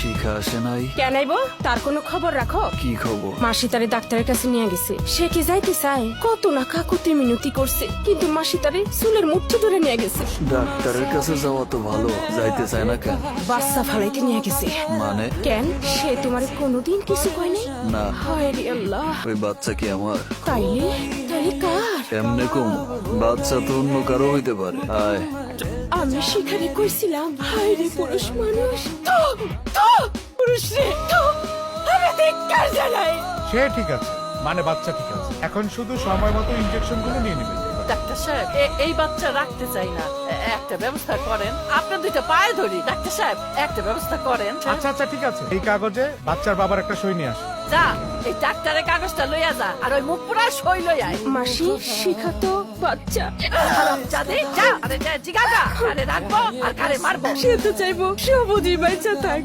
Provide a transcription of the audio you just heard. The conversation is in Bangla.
শিখা আসে নাই? কেন আইবো? তার কোনো খবর রাখো? কি খবর? মাসি তারে ডাক্তারের কাছে নিয়ে গেছে। সে কি যাইতে চায়? কত না কাকুতি মিনতি করছে, কিন্তু মাসি তারে চুলের মুঠি ধরে নিয়ে গেছে। ডাক্তারের কাছে যাওয়া তো ভালো, যাইতে চায় না কেন? বাচ্চা ফালাইতে নিয়ে গেছে। মানে? কেন সে তোমার কোনোদিন কিছু কয় নাই? না। হায় রে আল্লাহ। ওই বাচ্চা কি আমার? তাইলে তাইলে কার? এমনে কম, বাচ্চা তো অন্য কারো হইতে পারে। আয়। আমি শিখারে কইছিলাম, হায় রে পুরুষ মানুষ। তো তো পুরুষ রে তো আমি ধিক্কার জানাই। সে ঠিক আছে, মানে বাচ্চা ঠিক আছে, এখন শুধু সময় মতো ইনজেকশন গুলো নিয়ে নেবেন। ডাক্তার সাহেব এই বাচ্চা রাখতে চাই না, একটা ব্যবস্থা করেন। আপনার দুইটা পায়ে ধরি ডাক্তার সাহেব, একটা ব্যবস্থা করেন। আচ্ছা আচ্ছা ঠিক আছে, এই কাগজে বাচ্চার বাবার একটা সই নিয়ে আসো। যা এই ডাক্তারের কাগজটা লইয়া যা, আর ওই মুখ পুরা সই লই আয়। মাসি শিখা তো বাচ্চা। হারামজাদে, যা আরে যা জিগাগা, আরে রাখবো আর কারে মারবো। সে তো চাইবো সবুজই বাইচা থাক।